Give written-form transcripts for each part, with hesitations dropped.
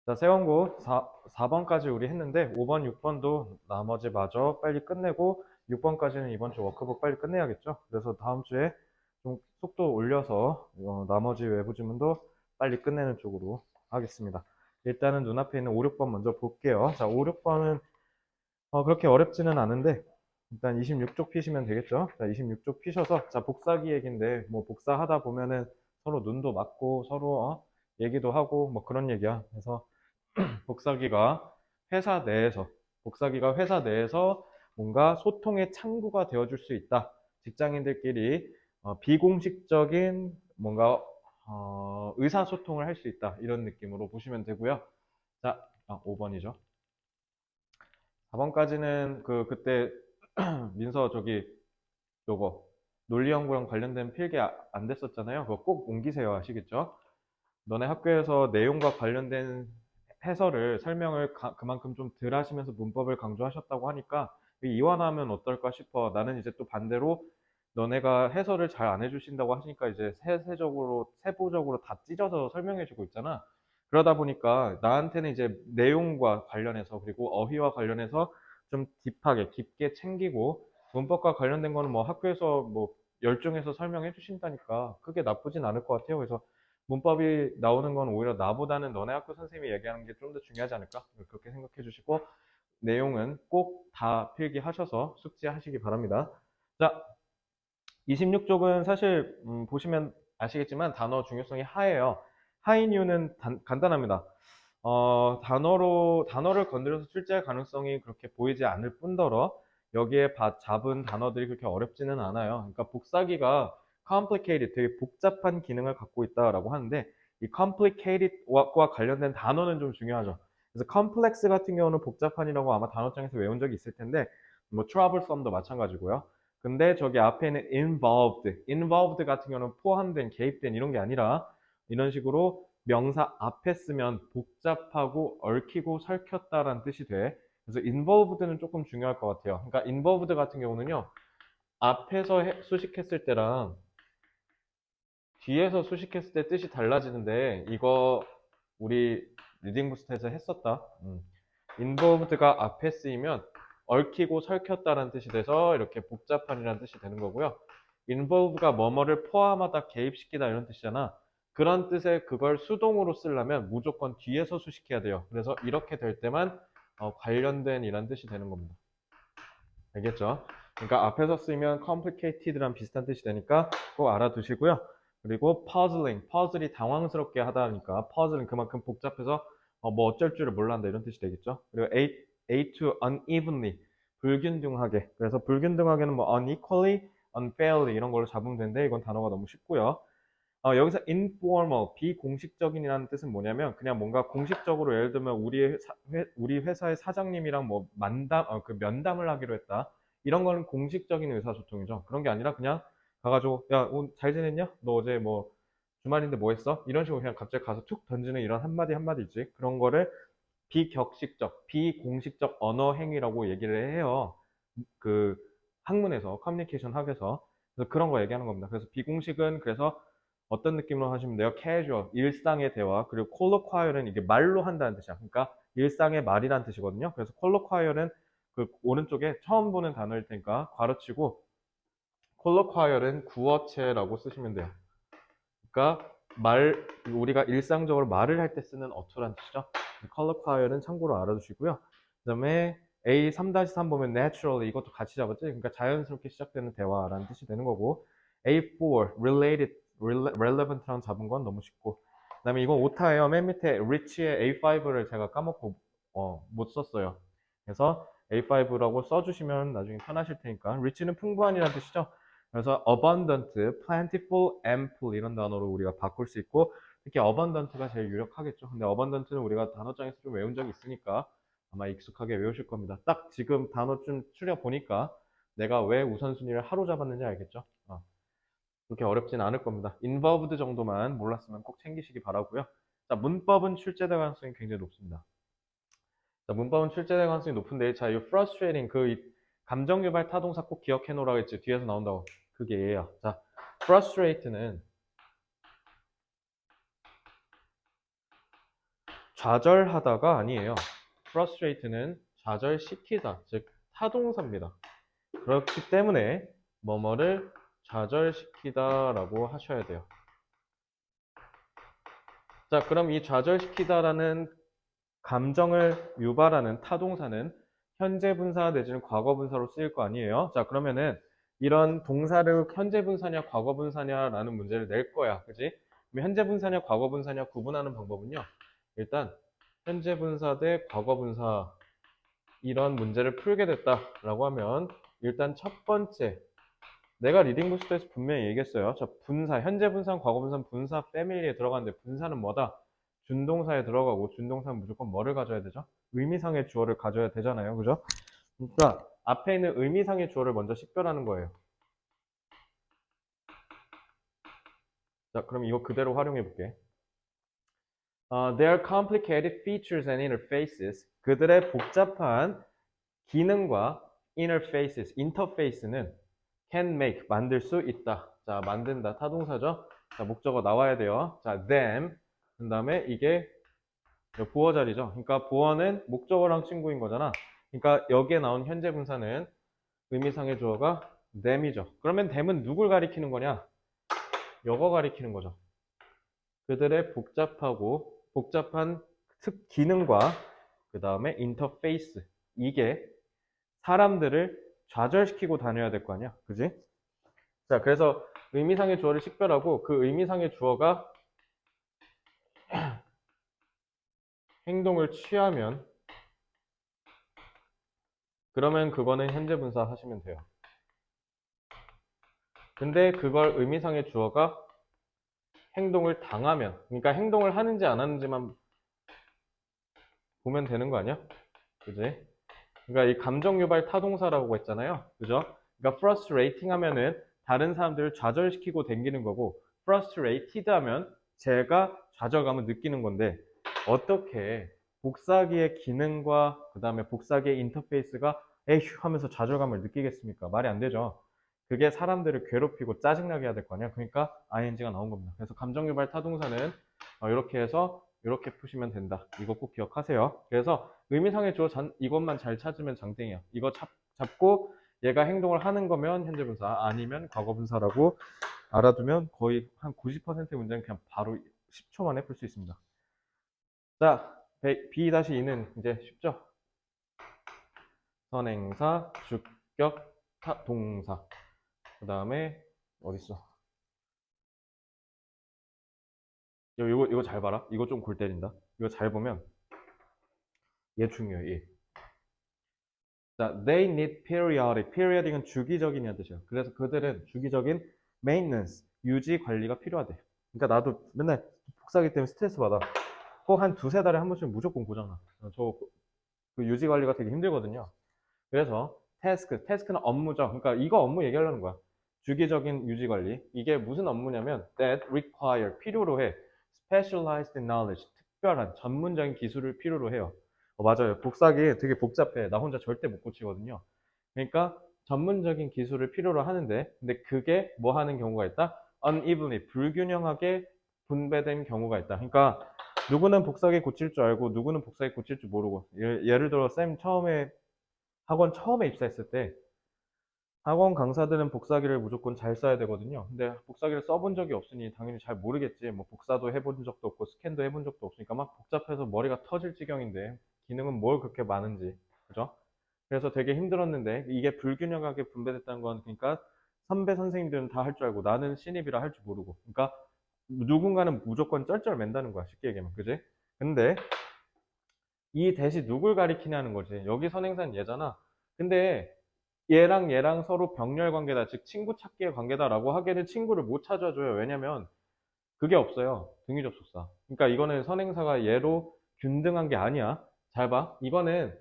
자, 세원고 4번까지 우리 했는데 5번, 6번도 나머지 마저 빨리 끝내고 6번까지는 이번 주 워크북 빨리 끝내야겠죠. 그래서 다음 주에 좀 속도 올려서 나머지 외부 지문도 빨리 끝내는 쪽으로 하겠습니다. 일단은 눈앞에 있는 5, 6번 먼저 볼게요. 자, 5, 6번은 그렇게 어렵지는 않은데 일단 26쪽 피시면 되겠죠. 자, 26쪽 피셔서 자, 복사기 얘기인데 뭐 복사하다 보면은 서로 눈도 맞고 서로 얘기도 하고 뭐 그런 얘기야. 그래서 복사기가 회사 내에서 뭔가 소통의 창구가 되어줄 수 있다. 직장인들끼리 비공식적인 뭔가 의사소통을 할 수 있다. 이런 느낌으로 보시면 되고요. 자, 5번이죠. 4번까지는 그때 민서 요거 논리연구랑 관련된 필기 안 됐었잖아요. 그거 꼭 옮기세요. 아시겠죠? 너네 학교에서 내용과 관련된 해설을 설명을 그만큼 좀 덜 하시면서 문법을 강조하셨다고 하니까 이완하면 어떨까 싶어. 나는 이제 또 반대로 너네가 해설을 잘 안 해주신다고 하시니까 이제 세부적으로 다 찢어서 설명해주고 있잖아. 그러다 보니까 나한테는 이제 내용과 관련해서 그리고 어휘와 관련해서 좀 딥하게 깊게 챙기고 문법과 관련된 거는 뭐 학교에서 뭐 열중해서 설명해 주신다니까 크게 나쁘진 않을 것 같아요. 그래서 문법이 나오는 건 오히려 나보다는 너네 학교 선생님이 얘기하는 게 좀 더 중요하지 않을까? 그렇게 생각해 주시고 내용은 꼭 다 필기하셔서 숙지하시기 바랍니다. 자, 26쪽은 사실 보시면 아시겠지만 단어 중요성이 하예요. 하인 이유는 간단합니다. 단어를 건드려서 출제할 가능성이 그렇게 보이지 않을 뿐더러 여기에 잡은 단어들이 그렇게 어렵지는 않아요. 그러니까 복사기가 complicated, 되게 복잡한 기능을 갖고 있다라고 하는데 이 complicated와 관련된 단어는 좀 중요하죠. 그래서 complex 같은 경우는 복잡한이라고 아마 단어장에서 외운 적이 있을 텐데 뭐 troublesome도 마찬가지고요. 근데 저기 앞에는 involved 같은 경우는 포함된, 개입된 이런 게 아니라 이런 식으로 명사 앞에 쓰면 복잡하고 얽히고 설켰다라는 뜻이 돼. 그래서 involved는 조금 중요할 것 같아요. 그러니까 involved 같은 경우는요, 앞에서 수식했을 때랑 뒤에서 수식했을 때 뜻이 달라지는데 이거 우리 리딩 부스트에서 했었다. involved가 앞에 쓰이면 얽히고 설켰다라는 뜻이 돼서 이렇게 복잡한이라는 뜻이 되는 거고요. involve가 뭐뭐를 포함하다, 개입시키다 이런 뜻이잖아. 그런 뜻의 그걸 수동으로 쓰려면 무조건 뒤에서 수식해야 돼요. 그래서 이렇게 될 때만 관련된 이란 뜻이 되는 겁니다. 알겠죠? 그러니까 앞에서 쓰이면 complicated랑 비슷한 뜻이 되니까 꼭 알아두시고요. 그리고 puzzle이 당황스럽게 하다니까 puzzle은 그만큼 복잡해서 뭐 어쩔 줄을 몰란다 이런 뜻이 되겠죠. 그리고 A to unevenly, 불균등하게. 그래서 불균등하게는 뭐 unequally, unfairly 이런 걸로 잡으면 되는데 이건 단어가 너무 쉽고요. 여기서 informal, 비공식적인이라는 뜻은 뭐냐면 그냥 뭔가 공식적으로 예를 들면 우리 회사의 사장님이랑 뭐 면담을 하기로 했다. 이런 거는 공식적인 의사소통이죠. 그런 게 아니라 그냥 가가지고 야, 오늘 잘 지냈냐? 너 어제 뭐 주말인데 뭐 했어? 이런 식으로 그냥 갑자기 가서 툭 던지는 이런 한마디 한마디 있지. 그런 거를 비격식적, 비공식적 언어 행위라고 얘기를 해요. 그 학문에서, 커뮤니케이션 학에서. 그래서 그런 거 얘기하는 겁니다. 그래서 비공식은 그래서 어떤 느낌으로 하시면 돼요? casual, 일상의 대화. 그리고 colloquial은 이게 말로 한다는 뜻이야. 그러니까 일상의 말이라는 뜻이거든요. 그래서 colloquial은 그 오른쪽에 처음 보는 단어일 테니까 괄호치고 colloquial은 구어체라고 쓰시면 돼요. 그러니까 우리가 일상적으로 말을 할 때 쓰는 어투란 뜻이죠. colloquial은 참고로 알아두시고요. 그다음에 A 3-3 보면 naturally 이것도 같이 잡았지. 그러니까 자연스럽게 시작되는 대화라는 뜻이 되는 거고 A4 relevant랑 잡은 건 너무 쉽고 그다음에 이건 오타예요. 맨 밑에 rich의 A5를 제가 까먹고 못 썼어요. 그래서 A5라고 써주시면 나중에 편하실 테니까 rich는 풍부한이라는 뜻이죠. 그래서 abundant, plentiful, ample 이런 단어로 우리가 바꿀 수 있고 특히 abundant가 제일 유력하겠죠. 근데 abundant는 우리가 단어장에서 좀 외운 적이 있으니까 아마 익숙하게 외우실 겁니다. 딱 지금 단어 좀 추려 보니까 내가 왜 우선순위를 하루 잡았는지 알겠죠? 그렇게 어렵진 않을 겁니다. involved 정도만 몰랐으면 꼭 챙기시기 바라고요. 자, 문법은 출제될 가능성이 굉장히 높습니다. 자, 문법은 출제될 가능성이 높은데 자, 이 frustrating 감정 유발 타동사 꼭 기억해 놓으라고 했지. 뒤에서 나온다고. 그게 얘야. 자, frustrate는 좌절하다가 아니에요. frustrate는 좌절시키다, 즉 타동사입니다. 그렇기 때문에 뭐뭐를 좌절시키다라고 하셔야 돼요. 자, 그럼 이 좌절시키다라는 감정을 유발하는 타동사는 현재 분사 내지는 과거 분사로 쓰일 거 아니에요. 자, 그러면은 이런 동사를 현재 분사냐 과거 분사냐라는 문제를 낼 거야. 그지? 그럼 현재 분사냐 과거 분사냐 구분하는 방법은요. 일단 현재 분사 대 과거 분사 이런 문제를 풀게 됐다라고 하면 일단 첫 번째 내가 리딩 부스터에서 분명히 얘기했어요. 자, 분사, 현재 분사는 과거 분사는 분사 패밀리에 들어가는데 분사는 뭐다? 준동사에 들어가고 준동사는 무조건 뭐를 가져야 되죠? 의미상의 주어를 가져야 되잖아요. 그죠? 그러니까 앞에 있는 의미상의 주어를 먼저 식별하는 거예요. 자, 그럼 이거 그대로 활용해 볼게. Their complicated features and interfaces. 그들의 복잡한 기능과 interfaces, 인터페이스는 can make, 만들 수 있다. 자, 만든다. 타동사죠? 자, 목적어 나와야 돼요. 자, them. 그 다음에 이게 보어 자리죠. 그러니까 보어는 목적어랑 친구인 거잖아. 그러니까 여기에 나온 현재 분사는 의미상의 주어가 them이죠. 그러면 them은 누굴 가리키는 거냐? 이거 가리키는 거죠. 그들의 복잡한 기능과 그 다음에 인터페이스. 이게 사람들을 좌절시키고 다녀야 될 거 아니야. 그지? 자, 그래서 의미상의 주어를 식별하고 그 의미상의 주어가 행동을 취하면 그러면 그거는 현재 분사 하시면 돼요. 근데 그걸 의미상의 주어가 행동을 당하면 그러니까 행동을 하는지 안 하는지만 보면 되는 거 아니야? 그지? 그러니까 이 감정 유발 타동사라고 했잖아요. 그죠? 그러니까 frustrating 하면은 다른 사람들을 좌절시키고 댕기는 거고 frustrated 하면 제가 좌절감을 느끼는 건데 어떻게 복사기의 기능과 그 다음에 복사기의 인터페이스가 에휴 하면서 좌절감을 느끼겠습니까? 말이 안 되죠. 그게 사람들을 괴롭히고 짜증나게 해야 될 거 아니야. 그러니까 ing가 나온 겁니다. 그래서 감정유발 타동사는 이렇게 해서 이렇게 푸시면 된다. 이거 꼭 기억하세요. 그래서 의미상의 주어 이것만 잘 찾으면 장땡이야. 이거 잡고 얘가 행동을 하는 거면 현재 분사 아니면 과거 분사라고 알아두면 거의 한 90%의 문제는 그냥 바로 10초 만에 풀 수 있습니다. 자, B-2는 이제 쉽죠? 선행사, 주격, 동사. 그 다음에 어딨어? 이거 잘 봐라. 이거 좀 골 때린다. 이거 잘 보면 얘 중요해. 얘. 자, they need periodic. periodic은 주기적인이라는 뜻이에요. 그래서 그들은 주기적인 maintenance, 유지 관리가 필요하대. 그러니까 나도 맨날 복사기 때문에 스트레스 받아. 꼭 한 두세 달에 한 번씩 무조건 고장나. 그 유지 관리가 되게 힘들거든요. 그래서 태스크는 업무죠. 그러니까 이거 업무 얘기하려는 거야. 주기적인 유지 관리. 이게 무슨 업무냐면 that require, 필요로 해. specialized knowledge, 특별한 전문적인 기술을 필요로 해요. 맞아요. 복사기 되게 복잡해. 나 혼자 절대 못 고치거든요. 그러니까 전문적인 기술을 필요로 하는데 근데 그게 뭐 하는 경우가 있다? unevenly, 불균형하게 분배된 경우가 있다. 그러니까 누구는 복사기 고칠 줄 알고 누구는 복사기 고칠 줄 모르고 예를 들어 쌤 학원 처음에 입사했을 때 학원 강사들은 복사기를 무조건 잘 써야 되거든요. 근데 복사기를 써본 적이 없으니 당연히 잘 모르겠지. 뭐 복사도 해본 적도 없고 스캔도 해본 적도 없으니까 막 복잡해서 머리가 터질 지경인데 기능은 뭘 그렇게 많은지. 그죠? 그래서 되게 힘들었는데 이게 불균형하게 분배됐다는 건 그러니까 선배 선생님들은 다 할 줄 알고 나는 신입이라 할 줄 모르고. 그러니까 누군가는 무조건 쩔쩔맨다는 거야. 쉽게 얘기하면. 그지? 근데 이 대시 누굴 가리키냐는 거지. 여기 선행사는 얘잖아. 근데 얘랑 서로 병렬 관계다, 즉 친구 찾기의 관계다라고 하기에는 친구를 못 찾아줘요. 왜냐면 그게 없어요. 등위 접속사. 그러니까 이거는 선행사가 얘로 균등한 게 아니야. 잘 봐. 이거는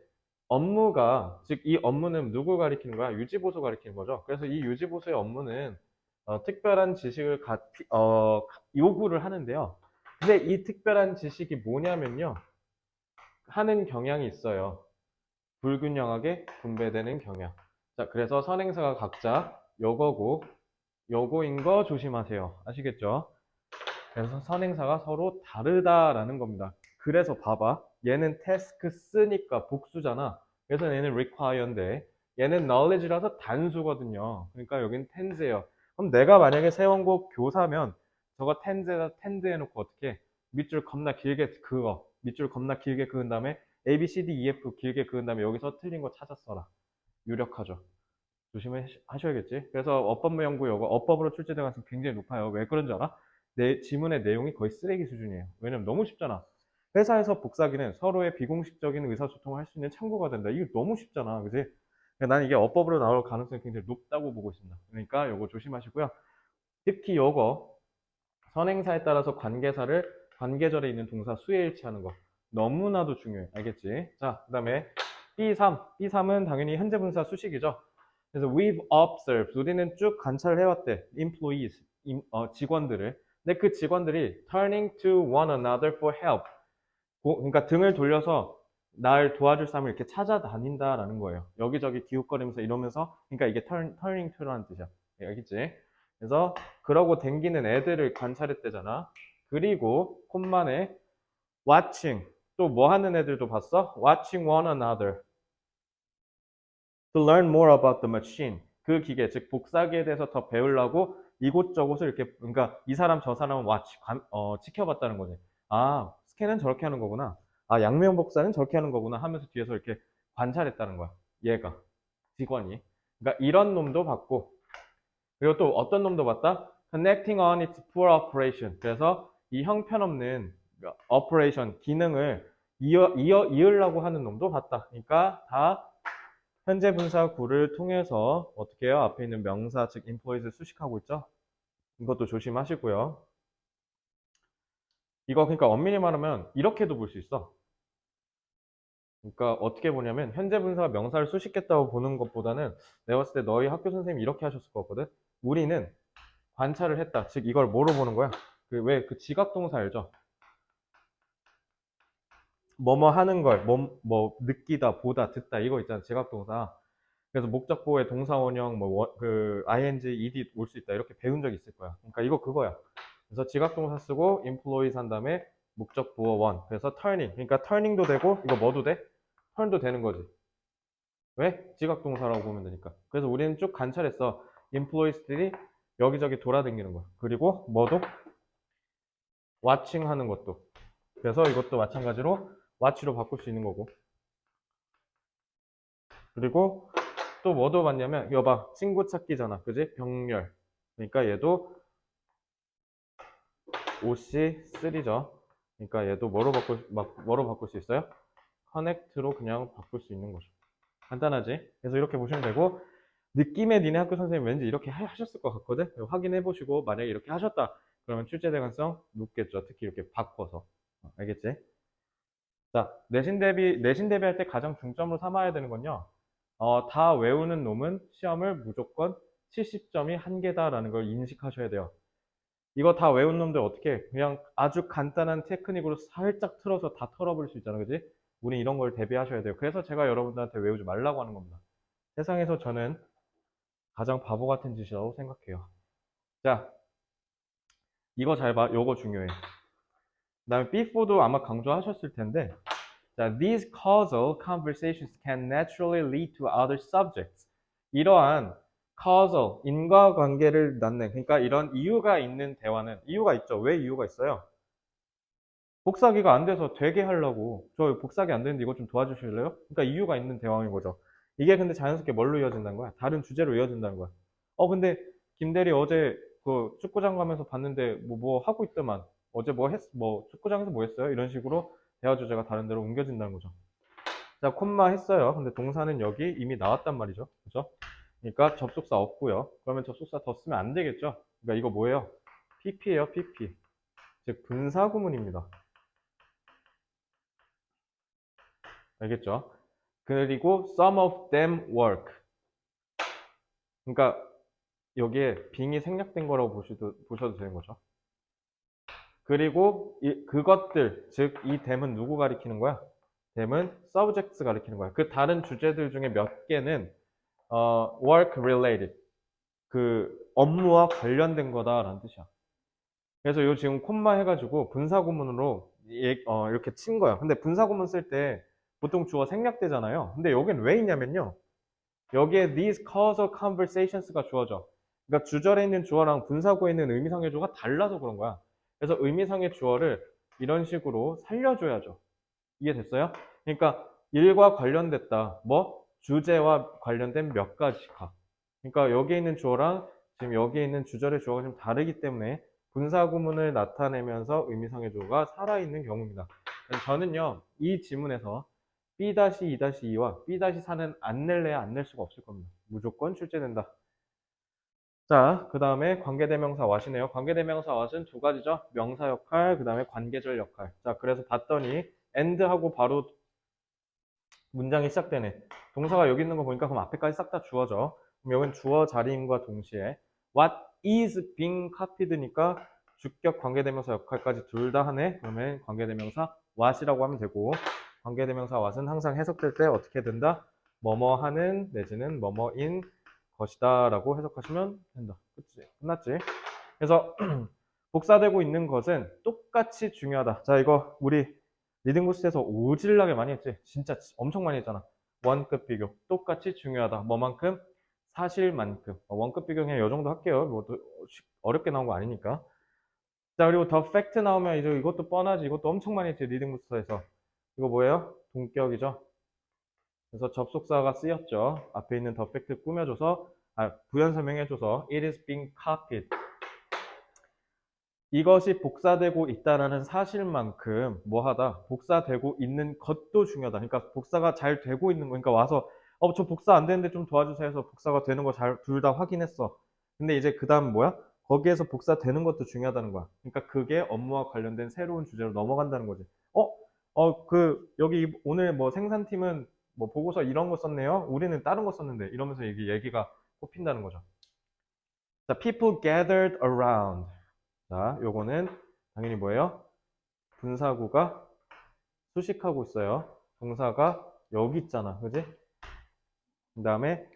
업무가, 즉 이 업무는 누구 가리키는 거야? 유지보수 가리키는 거죠. 그래서 이 유지보수의 업무는 특별한 지식을 요구를 하는데요. 근데 이 특별한 지식이 뭐냐면요. 하는 경향이 있어요. 불균형하게 분배되는 경향. 자, 그래서 선행사가 각자 요거고 요거인 거 조심하세요. 아시겠죠? 그래서 선행사가 서로 다르다라는 겁니다. 그래서 봐봐. 얘는 task 쓰니까 복수잖아. 그래서 얘는 require인데 얘는 knowledge라서 단수거든요. 그러니까 여긴 tense예요. 그럼 내가 만약에 세원고 교사면 저거 tense에다 tend 해놓고 어떻게 밑줄 겁나 길게 그어. 밑줄 겁나 길게 그은 다음에 A, B, C, D, E, F 길게 그은 다음에 여기서 틀린 거 찾아 써라. 유력하죠. 조심하셔야겠지. 그래서 어법무 연구 요거 어법으로 출제될 가능성이 굉장히 높아요. 왜 그런 줄 알아? 내 지문의 내용이 거의 쓰레기 수준이에요. 왜냐면 너무 쉽잖아. 회사에서 복사기는 서로의 비공식적인 의사소통을 할 수 있는 참고가 된다. 이거 너무 쉽잖아. 그지? 나는 이게 어법으로 나올 가능성이 굉장히 높다고 보고 있습니다. 그러니까 요거 조심하시고요. 특히 요거 선행사에 따라서 관계절에 있는 동사 수에 일치하는 거 너무나도 중요해. 알겠지? 자, 그 다음에 B3은 당연히 현재 분사 수식이죠. 그래서 we've observed 우리는 쭉 관찰을 해왔대. employees 직원들을. 근데 그 직원들이 turning to one another for help. 그러니까 등을 돌려서 날 도와줄 사람을 이렇게 찾아다닌다라는 거예요. 여기저기 기웃거리면서 이러면서 그러니까 이게 turning to라는 뜻이야. 알겠지? 그래서 그러고 댕기는 애들을 관찰했대잖아. 그리고 콤만에 watching 또 뭐 하는 애들도 봤어? watching one another to learn more about the machine. 그 기계, 즉 복사기에 대해서 더 배우려고 이곳저곳을 이렇게 그러니까 이 사람 저 사람은 지켜봤다는 거지. 아, 스캔은 저렇게 하는 거구나. 아, 양면 복사는 저렇게 하는 거구나 하면서 뒤에서 이렇게 관찰했다는 거야. 얘가 직원이. 그러니까 이런 놈도 봤고 그리고 또 어떤 놈도 봤다? Connecting on its poor operation. 그래서 이 형편없는 operation 기능을 이으려고 하는 놈도 봤다. 그러니까 다 현재 분사 구를 통해서 어떻게 해요? 앞에 있는 명사 즉 employees 수식하고 있죠? 이것도 조심하시고요. 이거 그러니까 엄밀히 말하면 이렇게도 볼 수 있어. 그러니까 어떻게 보냐면 현재 분사가 명사를 수식했다고 보는 것보다는 내가 봤을 때 너희 학교 선생님이 이렇게 하셨을 것 같거든. 우리는 관찰을 했다. 즉 이걸 뭐로 보는 거야? 왜 그 지각동사 알죠? 뭐뭐 하는 걸, 느끼다, 보다, 듣다 이거 있잖아. 지각동사. 그래서 목적보호의 동사원형, ing, ed 올 수 있다. 이렇게 배운 적 있을 거야. 그러니까 이거 그거야. 그래서 지각동사 쓰고 employees 한 다음에 목적보호 원. 그래서 turning. 그러니까 turning도 되고 이거 뭐도 돼? turn도 되는 거지. 왜? 지각동사라고 보면 되니까. 그래서 우리는 쭉 관찰했어. employees들이 여기저기 돌아다니는 거야. 그리고 뭐도? watching 하는 것도. 그래서 이것도 마찬가지로 watch로 바꿀 수 있는 거고. 그리고 또 뭐도 봤냐면 이거 봐. 친구 찾기잖아. 그지? 병렬. 그러니까 얘도 OC3죠. 그러니까 얘도 뭐로 바꿀 수 있어요? 커넥트로 그냥 바꿀 수 있는 거죠. 간단하지? 그래서 이렇게 보시면 되고 느낌에 니네 학교 선생님 왠지 이렇게 하셨을 것 같거든? 확인해 보시고 만약에 이렇게 하셨다 그러면 출제될 가능성 높겠죠. 특히 이렇게 바꿔서. 알겠지? 자, 내신 대비할 때 가장 중점으로 삼아야 되는 건요. 다 외우는 놈은 시험을 무조건 70점이 한계다라는 걸 인식하셔야 돼요. 이거 다 외운 놈들 어떻게 그냥 아주 간단한 테크닉으로 살짝 틀어서 다 털어버릴 수 있잖아. 그지? 우리 이런 걸 대비하셔야 돼요. 그래서 제가 여러분들한테 외우지 말라고 하는 겁니다. 세상에서 저는 가장 바보 같은 짓이라고 생각해요. 자, 이거 잘 봐. 요거 중요해. 그 다음에 before도 아마 강조하셨을 텐데 자, these causal conversations can naturally lead to other subjects. 이러한 causal, 인과관계를 낳는, 그러니까 이런 이유가 있는 대화는, 이유가 있죠. 왜 이유가 있어요? 복사기가 안 돼서 되게 하려고. 저 복사기 안 되는데 이거 좀 도와주실래요? 그러니까 이유가 있는 대화인 거죠. 이게 근데 자연스럽게 뭘로 이어진다는 거야? 다른 주제로 이어진다는 거야. 근데 김대리 어제 그 축구장 가면서 봤는데 뭐 하고 있더만. 어제 축구장에서 뭐 했어요? 이런 식으로 대화 주제가 다른 데로 옮겨진다는 거죠. 자, 콤마 했어요. 근데 동사는 여기 이미 나왔단 말이죠. 그죠? 그러니까 접속사 없고요. 그러면 접속사 더 쓰면 안 되겠죠? 그러니까 이거 뭐예요? PP예요, PP. 즉 분사구문입니다. 알겠죠? 그리고 some of them work. 그러니까 여기에 빙이 생략된 거라고 보셔도 되는 거죠. 그리고 그것들, 즉 이 them은 누구 가리키는 거야? them은 subjects 가리키는 거야. 그 다른 주제들 중에 몇 개는 work related, 그 업무와 관련된 거다라는 뜻이야. 그래서 요 지금 콤마 해가지고 분사구문으로 이렇게 친 거야. 근데 분사구문 쓸 때 보통 주어 생략되잖아요. 근데 여긴 왜 있냐면요. 여기에 these causal conversations가 주어져. 그러니까 주절에 있는 주어랑 분사구에 있는 의미상의 주어가 달라서 그런 거야. 그래서 의미상의 주어를 이런 식으로 살려줘야죠. 이해됐어요? 그러니까 일과 관련됐다. 뭐? 주제와 관련된 몇 가지가. 그러니까 여기에 있는 주어랑 지금 여기에 있는 주절의 주어가 좀 다르기 때문에 분사구문을 나타내면서 의미상의 주어가 살아있는 경우입니다. 그래서 저는요, 이 지문에서 B-2-2와 B-4는 안 낼래야 안 낼 수가 없을 겁니다. 무조건 출제된다. 자, 그 다음에 관계대명사 what이네요. 관계대명사 what은 두 가지죠. 명사 역할, 그 다음에 관계절 역할. 자, 그래서 봤더니 end하고 바로 문장이 시작되네. 동사가 여기 있는 거 보니까 그럼 앞에까지 싹 다 주어져. 그럼 여긴 주어 자리임과 동시에 what is being copied니까 주격 관계대명사 역할까지 둘 다 하네. 그러면 관계대명사 what이라고 하면 되고 관계대명사 what은 항상 해석될 때 어떻게 된다? 뭐뭐 하는 내지는 뭐뭐인 것이다 라고 해석하시면 된다. 그치? 끝났지? 그래서 복사되고 있는 것은 똑같이 중요하다. 자, 이거 우리 리딩부스에서 오질나게 많이 했지? 진짜 엄청 많이 했잖아. 원급 비교. 똑같이 중요하다. 뭐만큼? 사실만큼. 원급 비교 그냥 이 정도 할게요. 뭐 어렵게 나온 거 아니니까. 자, 그리고 더 팩트 나오면 이제 이것도 뻔하지. 이것도 엄청 많이 했지. 리딩부스에서. 이거 뭐예요? 동격이죠. 그래서 접속사가 쓰였죠. 앞에 있는 더 팩트 꾸며줘서, 부연 설명해줘서 it is being copied. 이것이 복사되고 있다라는 사실만큼 뭐하다? 복사되고 있는 것도 중요하다. 그러니까 복사가 잘 되고 있는 거. 그러니까 와서 저 복사 안 되는데 좀 도와주세요 해서 복사가 되는 거 잘 둘 다 확인했어. 근데 이제 그 다음 뭐야? 거기에서 복사되는 것도 중요하다는 거야. 그러니까 그게 업무와 관련된 새로운 주제로 넘어간다는 거지. 여기 오늘 뭐 생산팀은 뭐 보고서 이런 거 썼네요. 우리는 다른 거 썼는데 이러면서 얘기가 꼽힌다는 거죠. 자, people gathered around. 자, 요거는 당연히 뭐예요? 분사구가 수식하고 있어요. 동사가 여기 있잖아. 그지? 그 다음에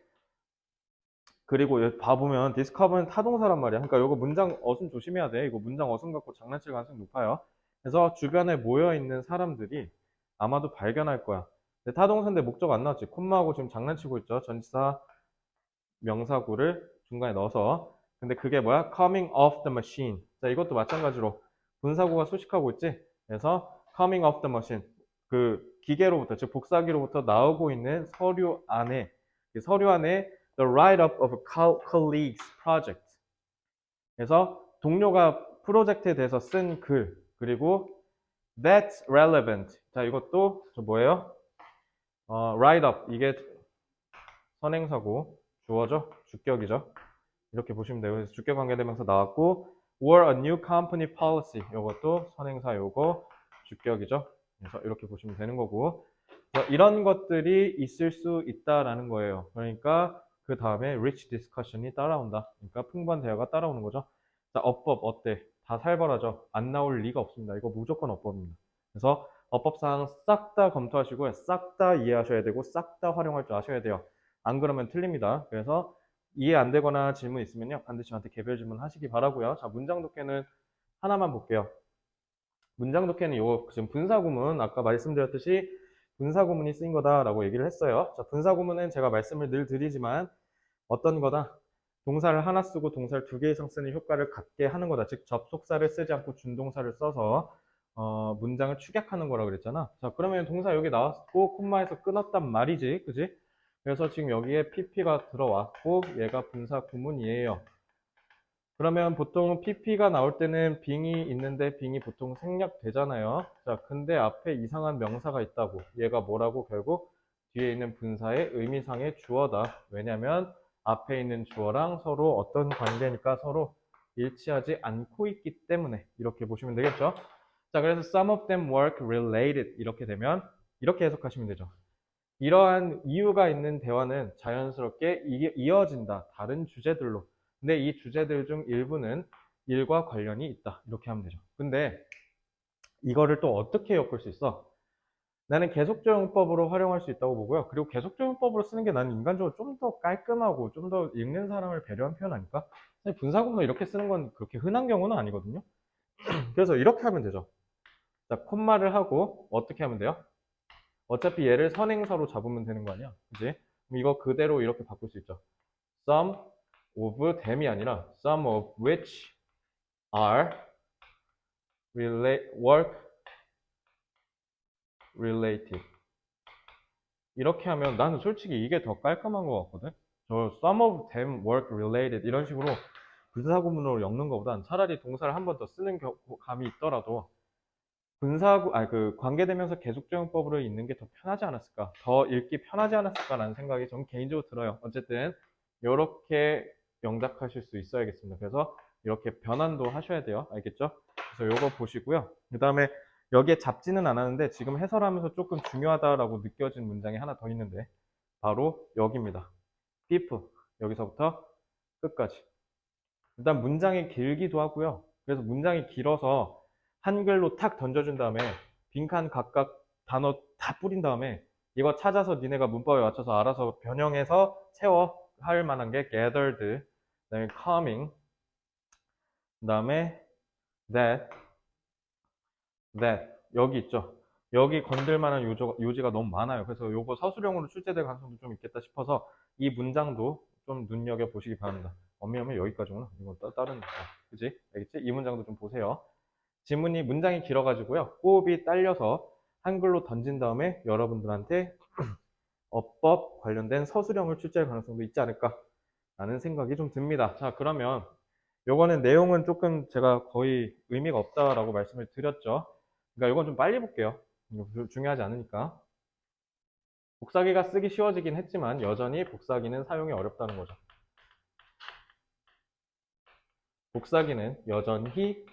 그리고 여기 봐보면 discover는 타동사란 말이야. 그러니까 요거 문장 어순 조심해야 돼. 이거 문장 어순 갖고 장난칠 가능성이 높아요. 그래서 주변에 모여있는 사람들이 아마도 발견할 거야. 근데 타동사인데 목적 안 나왔지. 콤마하고 지금 장난치고 있죠. 전치사 명사구를 중간에 넣어서. 근데 그게 뭐야? coming off the machine. 자, 이것도 마찬가지로 분사구가 수식하고 있지. 그래서 coming off the machine. 그 기계로부터, 즉 복사기로부터 나오고 있는 서류 안에, 서류 안에 the write-up of a colleague's project. 그래서 동료가 프로젝트에 대해서 쓴 글, 그리고 that's relevant. 자, 이것도 뭐예요? write-up. 이게 선행사고 주어죠? 주격이죠? 이렇게 보시면 돼요. 그래서 주격 관계대명사 나왔고 or a new company policy. 이것도 선행사 요거 주격이죠? 그래서 이렇게 보시면 되는 거고 이런 것들이 있을 수 있다라는 거예요. 그러니까 그 다음에 rich discussion이 따라온다. 그러니까 풍부한 대화가 따라오는 거죠. 자, 어법 어때? 다 살벌하죠? 안 나올 리가 없습니다. 이거 무조건 어법입니다. 그래서 어법사항 싹 다 검토하시고 싹 다 이해하셔야 되고 싹 다 활용할 줄 아셔야 돼요. 안 그러면 틀립니다. 그래서 이해 안 되거나 질문 있으면요. 반드시 저한테 개별 질문 하시기 바라고요. 자, 문장 독해는 하나만 볼게요. 문장 독해는 요거 지금 분사구문 아까 말씀드렸듯이 분사구문이 쓰인 거다라고 얘기를 했어요. 자, 분사구문은 제가 말씀을 늘 드리지만 어떤 거다? 동사를 하나 쓰고 동사를 두 개 이상 쓰는 효과를 갖게 하는 거다. 즉 접속사를 쓰지 않고 준동사를 써서 문장을 축약하는 거라 그랬잖아. 자, 그러면 동사 여기 나왔고 콤마에서 끊었단 말이지. 그지? 그래서 지금 여기에 pp가 들어왔고 얘가 분사 구문이에요. 그러면 보통 pp가 나올 때는 빙이 있는데 빙이 보통 생략되잖아요. 자, 근데 앞에 이상한 명사가 있다고. 얘가 뭐라고? 결국 뒤에 있는 분사의 의미상의 주어다. 왜냐면 앞에 있는 주어랑 서로 어떤 관계니까 서로 일치하지 않고 있기 때문에 이렇게 보시면 되겠죠. 자, 그래서 some of them work related 이렇게 되면 이렇게 해석하시면 되죠. 이러한 이유가 있는 대화는 자연스럽게 이어진다. 다른 주제들로. 근데 이 주제들 중 일부는 일과 관련이 있다. 이렇게 하면 되죠. 근데 이거를 또 어떻게 엮을 수 있어? 나는 계속적용법으로 활용할 수 있다고 보고요. 그리고 계속적용법으로 쓰는 게 나는 인간적으로 좀 더 깔끔하고 좀 더 읽는 사람을 배려한 표현 아닐까? 분사구문을 이렇게 쓰는 건 그렇게 흔한 경우는 아니거든요. 그래서 이렇게 하면 되죠. 자, 콤마를 하고 어떻게 하면 돼요? 어차피 얘를 선행사로 잡으면 되는 거 아니야? 그지? 그럼 이거 그대로 이렇게 바꿀 수 있죠. Some of them이 아니라 some of which are work related. 이렇게 하면 나는 솔직히 이게 더 깔끔한 것 같거든? 저 some of them work related 이런 식으로 분사구문으로 엮는 것보단 차라리 동사를 한 번 더 쓰는 감이 있더라도 그 관계대명사 계속적용법으로 읽는 게 더 편하지 않았을까? 더 읽기 편하지 않았을까라는 생각이 전 개인적으로 들어요. 어쨌든 이렇게 영작하실 수 있어야겠습니다. 그래서 이렇게 변환도 하셔야 돼요. 알겠죠? 그래서 이거 보시고요. 그 다음에 여기에 잡지는 않았는데 지금 해설하면서 조금 중요하다라고 느껴진 문장이 하나 더 있는데 바로 여기입니다. if 여기서부터 끝까지. 일단 문장이 길기도 하고요. 그래서 문장이 길어서 한글로 탁 던져준 다음에 빈칸 각각 단어 다 뿌린 다음에 이거 찾아서 니네가 문법에 맞춰서 알아서 변형해서 채워 할 만한 게 gathered, 그다음에 coming, 그다음에 that 여기 있죠. 여기 건들 만한 요지가 너무 많아요. 그래서 요거 서술형으로 출제될 가능성도 좀 있겠다 싶어서 이 문장도 좀 눈여겨 보시기 바랍니다. 엄밀하면 여기까지구나. 이거 다른 그지? 알겠지? 이 문장도 좀 보세요. 지문이 문장이 길어가지고요. 호흡이 딸려서 한글로 던진 다음에 여러분들한테 어법 관련된 서술형을 출제할 가능성도 있지 않을까 라는 생각이 좀 듭니다. 자, 그러면 요거는 내용은 조금 제가 거의 의미가 없다라고 말씀을 드렸죠. 그러니까 이건 좀 빨리 볼게요. 이거 중요하지 않으니까. 복사기가 쓰기 쉬워지긴 했지만 여전히 복사기는 사용이 어렵다는 거죠. 복사기는 여전히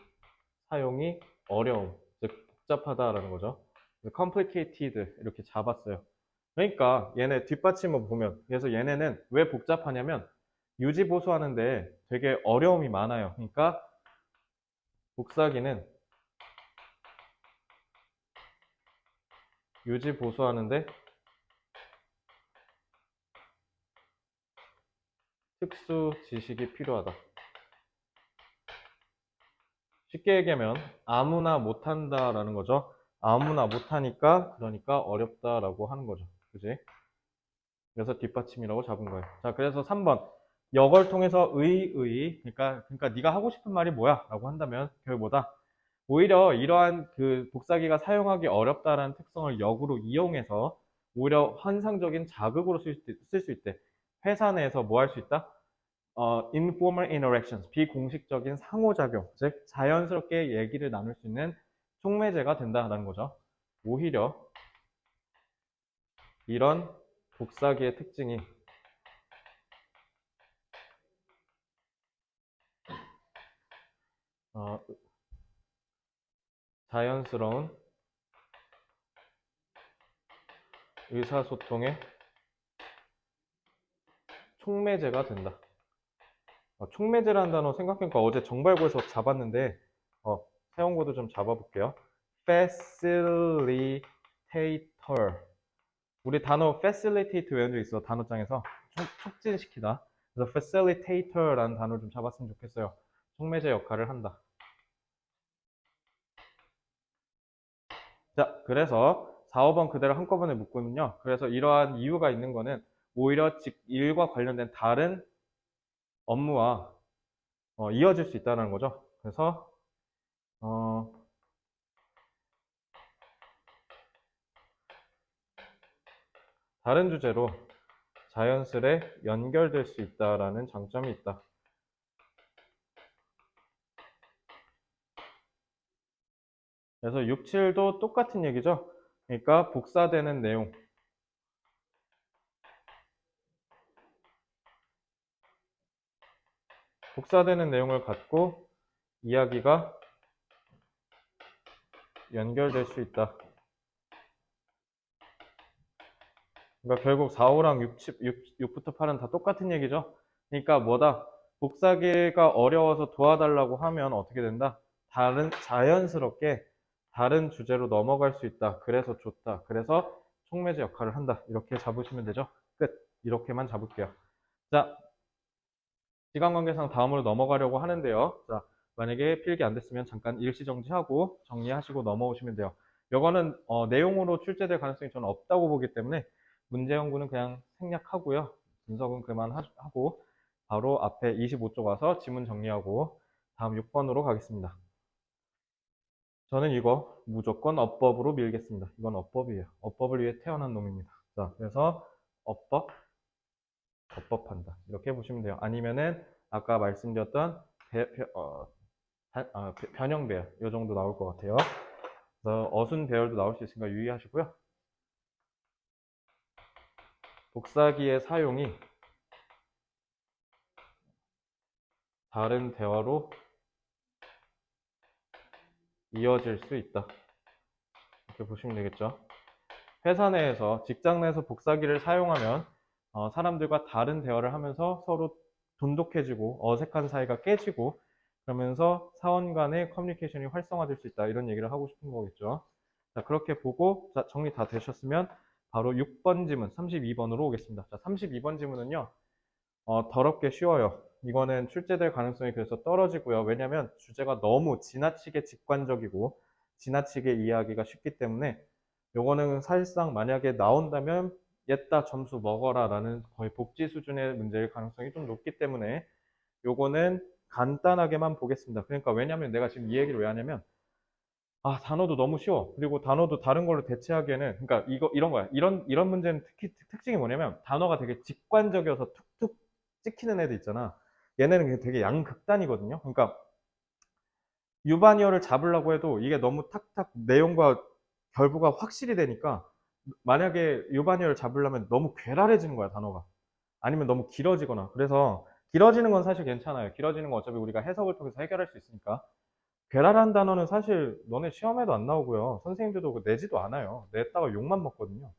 사용이 어려움, 즉 복잡하다라는 거죠. complicated 이렇게 잡았어요. 그러니까 얘네 뒷받침을 보면 그래서 얘네는 왜 복잡하냐면 유지 보수하는데 되게 어려움이 많아요. 그러니까 복사기는 유지 보수하는데 특수 지식이 필요하다. 쉽게 얘기하면 아무나 못한다라는 거죠. 아무나 못하니까 그러니까 어렵다라고 하는 거죠. 그지? 그래서 뒷받침이라고 잡은 거예요. 자, 그래서 3번 역을 통해서 그러니까 네가 하고 싶은 말이 뭐야? 라고 한다면 그거보다 오히려 이러한 그 복사기가 사용하기 어렵다라는 특성을 역으로 이용해서 오히려 환상적인 자극으로 쓸 수 있대. 회사 내에서 뭐 할 수 있다? informal interactions, 비공식적인 상호작용, 즉 자연스럽게 얘기를 나눌 수 있는 촉매제가 된다는 거죠. 오히려 이런 복사기의 특징이 자연스러운 의사소통의 촉매제가 된다. 촉매제라는 단어 생각해보니까 어제 정발고에서 잡았는데 사용고도 좀 잡아볼게요. facilitator. 우리 단어 facilitate 외운 적 있어. 단어장에서 촉진시키다. 그래서 facilitator라는 단어를 좀 잡았으면 좋겠어요. 촉매제 역할을 한다. 자, 그래서 4, 5번 그대로 한꺼번에 묶으면요. 그래서 이러한 이유가 있는 거는 오히려 일과 관련된 다른 업무와 이어질 수 있다는 거죠. 그래서 다른 주제로 자연스레 연결될 수 있다라는 장점이 있다. 그래서 6, 7도 똑같은 얘기죠. 그러니까 복사되는 내용. 복사되는 내용을 갖고 이야기가 연결될 수 있다. 그러니까 결국 4, 5랑 6부터 8은 다 똑같은 얘기죠. 그러니까 뭐다? 복사기가 어려워서 도와달라고 하면 어떻게 된다? 자연스럽게 다른 주제로 넘어갈 수 있다. 그래서 좋다. 그래서 촉매제 역할을 한다. 이렇게 잡으시면 되죠. 끝. 이렇게만 잡을게요. 자, 시간 관계상 다음으로 넘어가려고 하는데요. 자, 만약에 필기 안 됐으면 잠깐 일시정지하고 정리하시고 넘어오시면 돼요. 요거는 내용으로 출제될 가능성이 저는 없다고 보기 때문에 문제 연구는 그냥 생략하고요. 분석은 그만하고 바로 앞에 25쪽 와서 지문 정리하고 다음 6번으로 가겠습니다. 저는 이거 무조건 어법으로 밀겠습니다. 이건 어법이에요. 어법을 위해 태어난 놈입니다. 자, 그래서 어법, 어법한다. 이렇게 보시면 돼요. 아니면은 아까 말씀드렸던 변형 배열 이 정도 나올 것 같아요. 그래서 어순 배열도 나올 수 있으니까 유의하시고요. 복사기의 사용이 다른 대화로 이어질 수 있다. 이렇게 보시면 되겠죠. 회사 내에서, 직장 내에서 복사기를 사용하면 사람들과 다른 대화를 하면서 서로 돈독해지고 어색한 사이가 깨지고 그러면서 사원 간의 커뮤니케이션이 활성화될 수 있다. 이런 얘기를 하고 싶은 거겠죠. 자, 그렇게 보고 자, 정리 다 되셨으면 바로 6번 지문, 32번으로 오겠습니다. 자, 32번 지문은요. 더럽게 쉬워요. 이거는 출제될 가능성이 그래서 떨어지고요. 왜냐하면 주제가 너무 지나치게 직관적이고 지나치게 이해하기가 쉽기 때문에 요거는 사실상 만약에 나온다면 옛다 점수 먹어라 라는 거의 복지 수준의 문제일 가능성이 좀 높기 때문에 요거는 간단하게만 보겠습니다. 그러니까 왜냐면 내가 지금 이 얘기를 왜 하냐면 단어도 너무 쉬워. 그리고 단어도 다른 걸로 대체하기에는 그러니까 이런 거야. 이런 문제는 특히 특징이 뭐냐면 단어가 되게 직관적이어서 툭툭 찍히는 애들 있잖아. 얘네는 되게 양극단이거든요. 그러니까 유반이어를 잡으려고 해도 이게 너무 탁탁 내용과 결부가 확실히 되니까 만약에 유반이어를 잡으려면 너무 괴랄해지는 거야, 단어가. 아니면 너무 길어지거나. 그래서 길어지는 건 사실 괜찮아요. 길어지는 건 어차피 우리가 해석을 통해서 해결할 수 있으니까. 괴랄한 단어는 사실 너네 시험에도 안 나오고요. 선생님들도 내지도 않아요. 냈다가 욕만 먹거든요.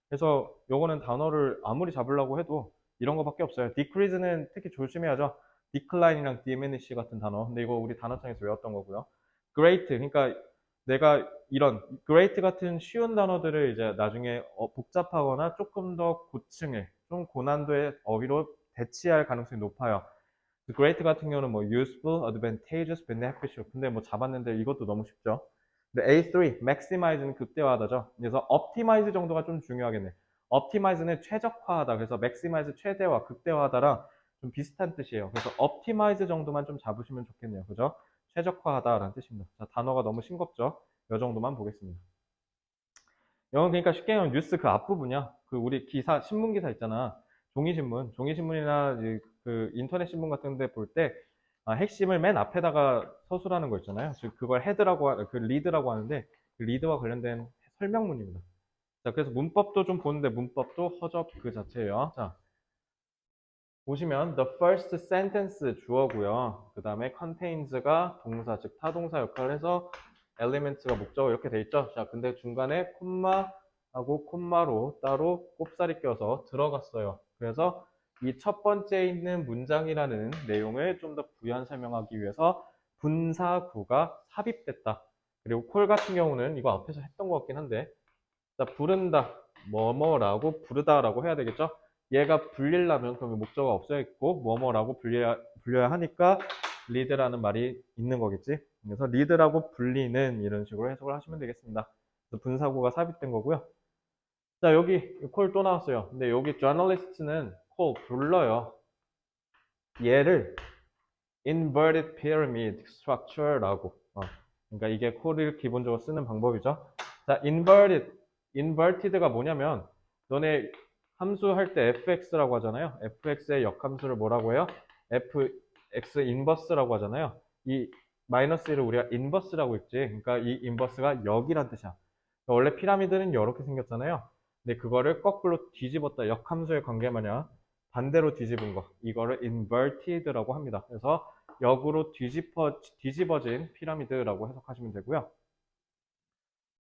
그래서 요거는 단어를 아무리 잡으려고 해도 이런 거밖에 없어요. decrease는 특히 조심해야죠. decline이랑 diminish 같은 단어. 근데 이거 우리 단어창에서 외웠던 거고요. great, 그러니까 내가 이런 great 같은 쉬운 단어들을 이제 나중에 복잡하거나 조금 더 고층의, 좀 고난도의 어휘로 대치할 가능성이 높아요. great 같은 경우는 뭐 useful, advantageous, beneficial. 근데 뭐 잡았는데 이것도 너무 쉽죠. 근데 A3, maximize는 극대화하다죠. 그래서 optimize 정도가 좀 중요하겠네. optimize는 최적화하다. 그래서 maximize 최대화, 극대화하다랑 좀 비슷한 뜻이에요. 그래서 optimize 정도만 좀 잡으시면 좋겠네요. 그죠? 최적화하다라는 뜻입니다. 자, 단어가 너무 싱겁죠? 이 정도만 보겠습니다. 이건 그러니까 쉽게 얘기하면 뉴스 그 앞부분이야. 그 우리 기사, 신문 기사 있잖아. 종이신문이나 그 인터넷 신문 같은 데 볼 때 핵심을 맨 앞에다가 서술하는 거 있잖아요. 즉 그걸 그 리드라고 하는데 그 리드와 관련된 설명문입니다. 자, 그래서 문법도 좀 보는데 문법도 허접 그 자체예요. 자, 보시면 the first sentence 주어고요. 그 다음에 contains가 동사, 즉 타동사 역할을 해서 elements가 목적어 이렇게 돼 있죠. 자, 근데 중간에 콤마하고 콤마로 따로 꼽사리 껴서 들어갔어요. 그래서 이 첫 번째 있는 문장이라는 내용을 좀 더 부연 설명하기 위해서 분사구가 삽입됐다. 그리고 콜 같은 경우는 이거 앞에서 했던 것 같긴 한데, 자, 부른다, 뭐뭐라고 부르다라고 해야 되겠죠? 얘가 불리려면 그러면 목적어가 없어야 있고 뭐뭐라고 불려야 하니까 리드라는 말이 있는 거겠지. 그래서 리드라고 불리는 이런 식으로 해석을 하시면 되겠습니다. 그래서 분사구가 삽입된 거고요. 자, 여기 콜 또 나왔어요. 근데 여기 journalist는 콜 불러요. 얘를 inverted pyramid structure라고. 그러니까 이게 콜을 기본적으로 쓰는 방법이죠. 자, inverted가 뭐냐면 너네 함수 할 때 fx라고 하잖아요. fx의 역함수를 뭐라고 해요? fx 인버스라고 하잖아요. 이 마이너스 1을 우리가 인버스라고 했지. 그러니까 이 인버스가 역이란 뜻이야. 원래 피라미드는 이렇게 생겼잖아요. 근데 그거를 거꾸로 뒤집었다. 역함수의 관계 마냥 반대로 뒤집은 거. 이거를 inverted라고 합니다. 그래서 역으로 뒤집어진 피라미드라고 해석하시면 되고요.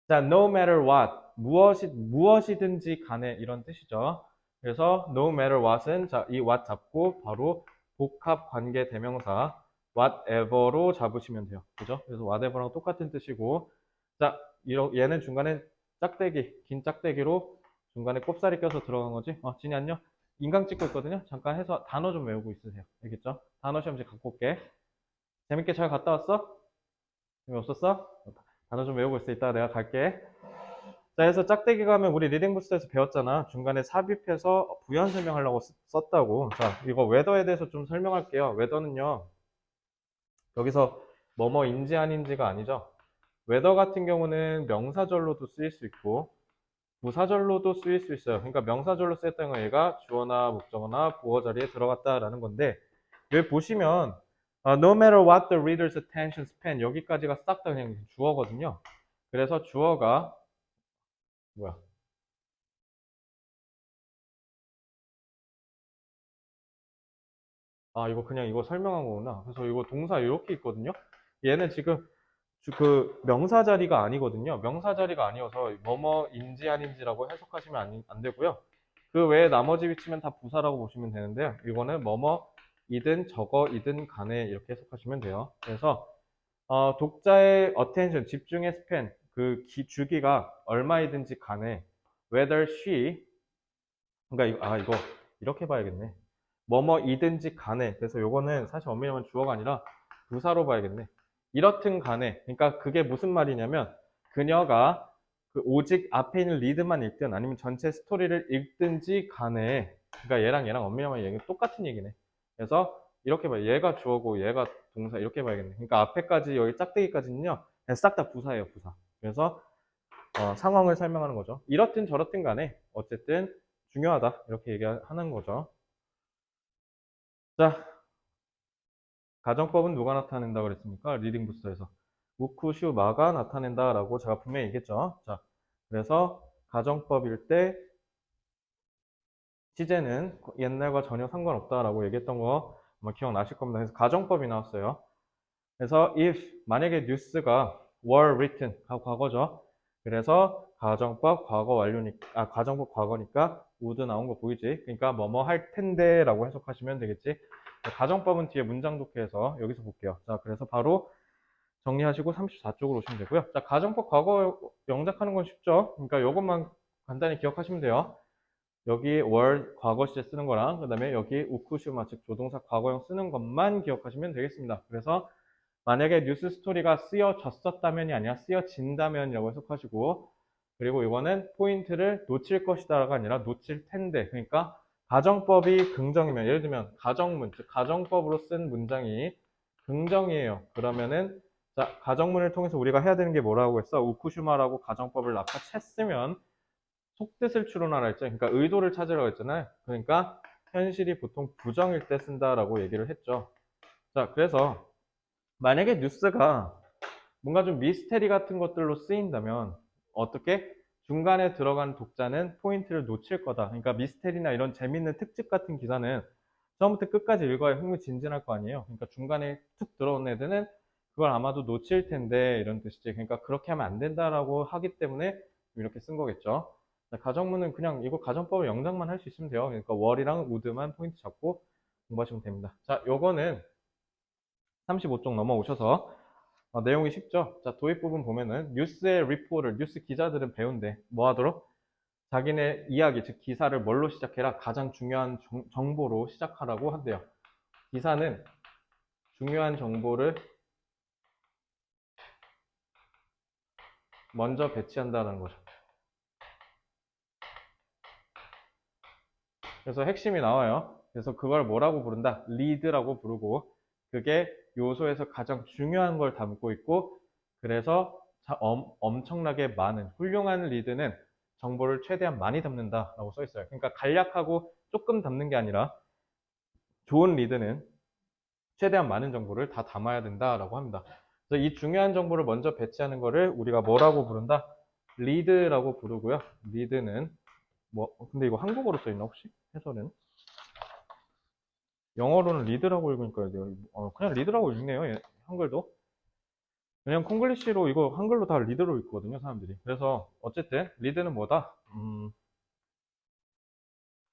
자, no matter what, 무엇이든지 간에 이런 뜻이죠. 그래서 no matter what은 자, 이 what 잡고 바로 복합 관계 대명사 whatever로 잡으시면 돼요. 그죠? 그래서 whatever랑 똑같은 뜻이고, 자, 얘는 중간에 긴 짝대기로 중간에 꼽사리 껴서 들어간 거지. 진이 안녕? 인강 찍고 있거든요. 잠깐 해서 단어 좀 외우고 있으세요. 알겠죠? 단어 시험지 갖고 올게. 재밌게 잘 갔다 왔어? 재미없었어? 단어 좀 외우고 있어. 이따 내가 갈게. 자, 그래서 짝대기 가면 우리 리딩 부스트에서 배웠잖아. 중간에 삽입해서 부연 설명하려고 썼다고. 자, 이거 웨더에 대해서 좀 설명할게요. 웨더는요, 여기서 뭐뭐인지 아닌지가 아니죠. 웨더 같은 경우는 명사절로도 쓰일 수 있고, 부사절로도 쓰일 수 있어요. 그러니까 명사절로 쓰였다는 건 얘가 주어나 목적어나 보어 자리에 들어갔다라는 건데, 여기 보시면 no matter what the reader's attention span 여기까지가 싹 다 그냥 주어거든요. 그래서 주어가 뭐야? 아, 이거 그냥 이거 설명한 거구나. 그래서 이거 동사 이렇게 있거든요. 얘는 지금 그 명사 자리가 아니거든요. 명사 자리가 아니어서 뭐뭐인지 아닌지라고 해석하시면 안 되고요. 그 외에 나머지 위치면 다 부사라고 보시면 되는데요. 이거는 뭐뭐이든 저거이든 간에 이렇게 해석하시면 돼요. 그래서 독자의 attention, 집중의 span, 그 주기가 얼마이든지 간에 whether she, 그러니까 이거 이렇게 봐야겠네. 뭐뭐이든지 간에, 그래서 요거는 사실 엄밀히 말하면 주어가 아니라 부사로 봐야겠네. 이렇든 간에, 그러니까 그게 무슨 말이냐면 그녀가 그 오직 앞에 있는 리드만 읽든 아니면 전체 스토리를 읽든지 간에, 그러니까 얘랑 엄밀히 말하면 얘기 똑같은 얘기네. 그래서 이렇게 봐요. 얘가 주어고 얘가 동사 이렇게 봐야겠네. 그러니까 앞에까지 여기 짝대기까지는요 싹 다 부사예요, 부사. 그래서 상황을 설명하는 거죠. 이렇든 저렇든 간에 어쨌든 중요하다 이렇게 얘기하는 거죠. 자, 가정법은 누가 나타낸다 그랬습니까? 리딩 부스에서 우쿠, 마가 나타낸다라고 제가 분명히 얘기했죠. 자, 그래서 가정법일 때 시제는 옛날과 전혀 상관없다라고 얘기했던 거 아마 기억나실 겁니다. 그래서 가정법이 나왔어요. 그래서 if 만약에 뉴스가 were written 과거죠. 그래서 가정법 과거 완료니까 가정법 과거니까 would 나온 거 보이지? 그러니까 뭐뭐 할 텐데라고 해석하시면 되겠지. 가정법은 뒤에 문장 독해해서 여기서 볼게요. 자, 그래서 바로 정리하시고 34쪽으로 오시면 되고요. 자, 가정법 과거 영작하는 건 쉽죠. 그러니까 이것만 간단히 기억하시면 돼요. 여기 were 과거 시제 쓰는 거랑 그다음에 여기 우쿠시마 즉 조동사 과거형 쓰는 것만 기억하시면 되겠습니다. 그래서 만약에 뉴스 스토리가 쓰여졌었다면이 아니라 쓰여진다면이라고 해석하시고, 그리고 이거는 포인트를 놓칠 것이다가 아니라 놓칠 텐데, 그러니까 가정법이 긍정이면, 예를 들면 가정문, 즉 가정법으로 쓴 문장이 긍정이에요. 그러면은 자, 가정문을 통해서 우리가 해야 되는 게 뭐라고 했어? 우쿠슈마라고 가정법을 납작했으면 속뜻을 추론하라 했죠. 그러니까 의도를 찾으라고 했잖아요. 그러니까 현실이 보통 부정일 때 쓴다라고 얘기를 했죠. 자, 그래서 만약에 뉴스가 뭔가 좀 미스테리 같은 것들로 쓰인다면 어떻게? 중간에 들어간 독자는 포인트를 놓칠 거다. 그러니까 미스테리나 이런 재밌는 특집 같은 기사는 처음부터 끝까지 읽어야 흥미진진할 거 아니에요. 그러니까 중간에 툭 들어온 애들은 그걸 아마도 놓칠 텐데 이런 뜻이지. 그러니까 그렇게 하면 안 된다라고 하기 때문에 이렇게 쓴 거겠죠. 가정문은 그냥 이거 가정법을 영작만 할 수 있으면 돼요. 그러니까 월이랑 우드만 포인트 잡고 공부하시면 됩니다. 자, 요거는 35쪽 넘어오셔서 내용이 쉽죠? 자, 도입 부분 보면은 뉴스의 리포를 뉴스 기자들은 배운대. 뭐 하도록? 자기네 이야기, 즉 기사를 뭘로 시작해라? 가장 중요한 정보로 시작하라고 한대요. 기사는 중요한 정보를 먼저 배치한다는 거죠. 그래서 핵심이 나와요. 그래서 그걸 뭐라고 부른다? 리드라고 부르고 그게 요소에서 가장 중요한 걸 담고 있고 그래서 엄청나게 많은 훌륭한 리드는 정보를 최대한 많이 담는다라고 써 있어요. 그러니까 간략하고 조금 담는 게 아니라 좋은 리드는 최대한 많은 정보를 다 담아야 된다라고 합니다. 그래서 이 중요한 정보를 먼저 배치하는 거를 우리가 뭐라고 부른다? 리드라고 부르고요. 리드는 뭐 근데 이거 한국어로 써 있나 혹시? 해설은? 영어로는 리드라고 읽으니까 돼요. 그냥 리드라고 읽네요. 한글도. 왜냐면 콩글리시로 이거 한글로 다 리드로 읽거든요, 사람들이. 그래서 어쨌든 리드는 뭐다?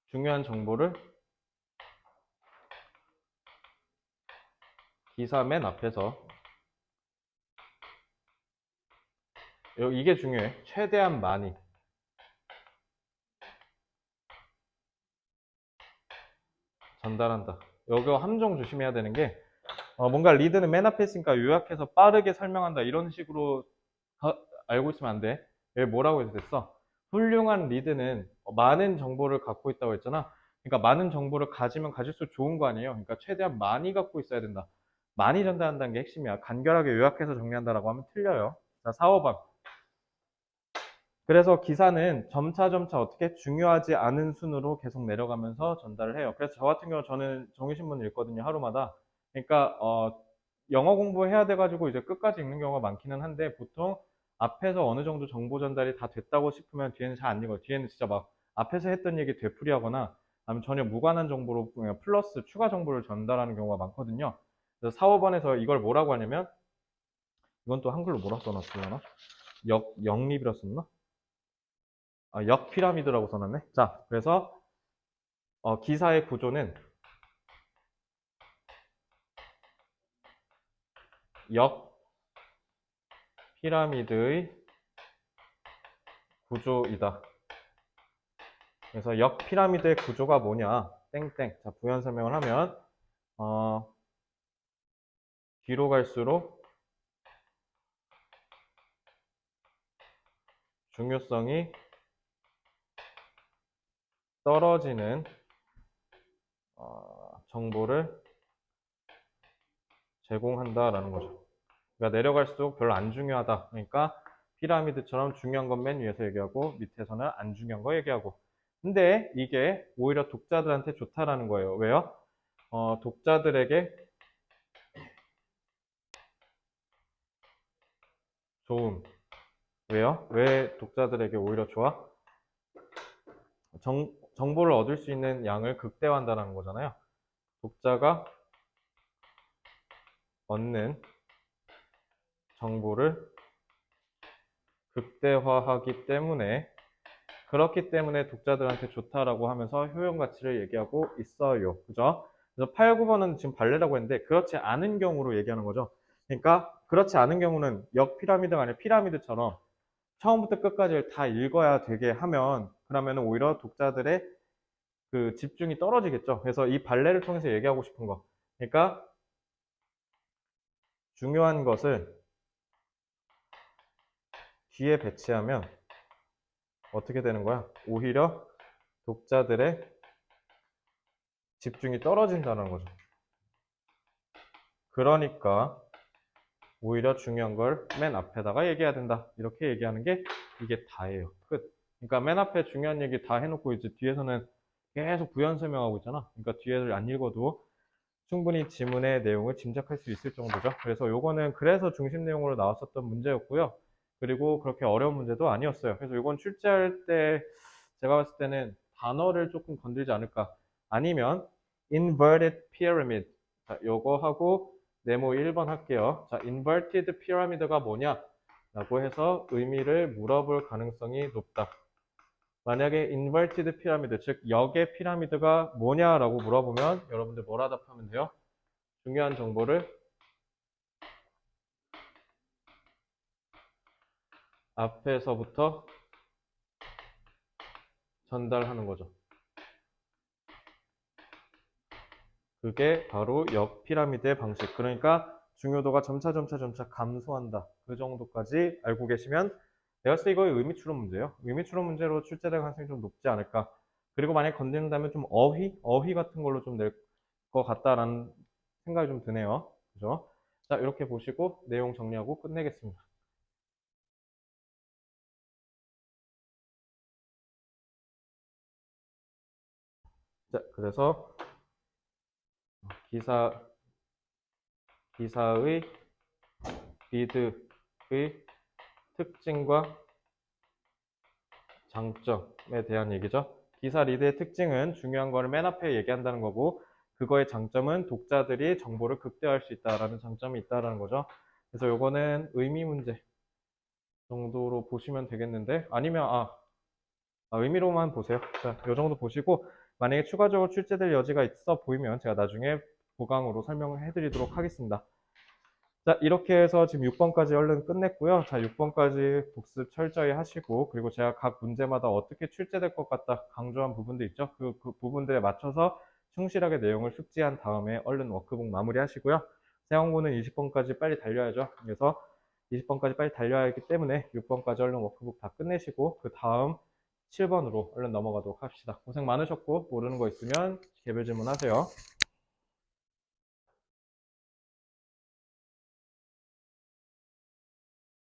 중요한 정보를 기사 맨 앞에서 이게 중요해. 최대한 많이 전달한다. 여기 함정 조심해야 되는 게 뭔가 리드는 맨 앞에 있으니까 요약해서 빠르게 설명한다. 이런 식으로 알고 있으면 안 돼. 여기 뭐라고 해도 됐어? 훌륭한 리드는 많은 정보를 갖고 있다고 했잖아. 그러니까 많은 정보를 가지면 가질수록 좋은 거 아니에요. 그러니까 최대한 많이 갖고 있어야 된다. 많이 전달한다는 게 핵심이야. 간결하게 요약해서 정리한다라고 하면 틀려요. 자, 4, 5번. 그래서 기사는 점차 어떻게 중요하지 않은 순으로 계속 내려가면서 전달을 해요. 그래서 저 같은 경우 저는 정규신문을 읽거든요, 하루마다. 그러니까 영어 공부해야 돼가지고 이제 끝까지 읽는 경우가 많기는 한데 보통 앞에서 어느 정도 정보 전달이 다 됐다고 싶으면 뒤에는 잘 안 읽어요. 뒤에는 진짜 막 앞에서 했던 얘기 되풀이하거나 아니면 전혀 무관한 정보로 그냥 플러스 추가 정보를 전달하는 경우가 많거든요. 그래서 4, 5번에서 이걸 뭐라고 하냐면 이건 또 한글로 뭐라 써놨으려나? 역립이라 썼나? 역피라미드라고 써놨네. 자, 그래서 기사의 구조는 역피라미드의 구조이다. 그래서 역피라미드의 구조가 뭐냐? 땡땡. 자, 부연 설명을 하면 뒤로 갈수록 중요성이 떨어지는 정보를 제공한다라는 거죠. 그러니까 내려갈수록 별로 안 중요하다. 그러니까 피라미드처럼 중요한 건 맨 위에서 얘기하고 밑에서는 안 중요한 거 얘기하고. 근데 이게 오히려 독자들한테 좋다라는 거예요. 왜요? 독자들에게 좋음. 왜요? 왜 독자들에게 오히려 좋아? 정보를 얻을 수 있는 양을 극대화한다는 거잖아요. 독자가 얻는 정보를 극대화하기 때문에 그렇기 때문에 독자들한테 좋다라고 하면서 효용 가치를 얘기하고 있어요. 그죠? 그래서 8, 9번은 지금 발레라고 했는데 그렇지 않은 경우로 얘기하는 거죠. 그러니까 그렇지 않은 경우는 역피라미드가 아니라 피라미드처럼 처음부터 끝까지 다 읽어야 되게 하면 그러면 오히려 독자들의 그 집중이 떨어지겠죠. 그래서 이 발레를 통해서 얘기하고 싶은 거. 그러니까 중요한 것을 뒤에 배치하면 어떻게 되는 거야? 오히려 독자들의 집중이 떨어진다는 거죠. 그러니까 오히려 중요한 걸 맨 앞에다가 얘기해야 된다. 이렇게 얘기하는 게 이게 다예요. 끝. 그러니까 맨 앞에 중요한 얘기 다 해놓고 이제 뒤에서는 계속 부연 설명하고 있잖아. 그러니까 뒤에를 안 읽어도 충분히 지문의 내용을 짐작할 수 있을 정도죠. 그래서 요거는 그래서 중심 내용으로 나왔었던 문제였고요. 그리고 그렇게 어려운 문제도 아니었어요. 그래서 요건 출제할 때 제가 봤을 때는 단어를 조금 건들지 않을까. 아니면 inverted pyramid. 자, 요거 하고 네모 1번 할게요. 자, inverted pyramid가 뭐냐? 라고 해서 의미를 물어볼 가능성이 높다. 만약에 inverted pyramid, 즉 역의 피라미드가 뭐냐라고 물어보면 여러분들 뭐라 답하면 돼요? 중요한 정보를 앞에서부터 전달하는 거죠. 그게 바로 역 피라미드의 방식. 그러니까 중요도가 점차 감소한다. 그 정도까지 알고 계시면 내가 봤을 때 이거 의미 추론 문제예요. 의미 추론 문제로 출제될 가능성이 좀 높지 않을까. 그리고 만약에 건드린다면 좀 어휘 같은 걸로 좀 낼 것 같다라는 생각이 좀 드네요. 그죠? 자, 이렇게 보시고 내용 정리하고 끝내겠습니다. 자, 그래서 기사의 리드의 특징과 장점에 대한 얘기죠. 기사 리드의 특징은 중요한 거를 맨 앞에 얘기한다는 거고 그거의 장점은 독자들이 정보를 극대화할 수 있다라는 장점이 있다라는 거죠. 그래서 요거는 의미 문제 정도로 보시면 되겠는데 아니면 의미로만 보세요. 자, 요 정도 보시고 만약에 추가적으로 출제될 여지가 있어 보이면 제가 나중에 보강으로 설명을 해드리도록 하겠습니다. 자, 이렇게 해서 지금 6번까지 얼른 끝냈고요. 자, 6번까지 복습 철저히 하시고, 그리고 제가 각 문제마다 어떻게 출제될 것 같다 강조한 부분도 있죠. 그 부분들에 맞춰서 충실하게 내용을 숙지한 다음에 얼른 워크북 마무리 하시고요. 세원고는 20번까지 빨리 달려야죠. 그래서 20번까지 빨리 달려야 하기 때문에 6번까지 얼른 워크북 다 끝내시고 그 다음 7번으로 얼른 넘어가도록 합시다. 고생 많으셨고 모르는 거 있으면 개별 질문하세요.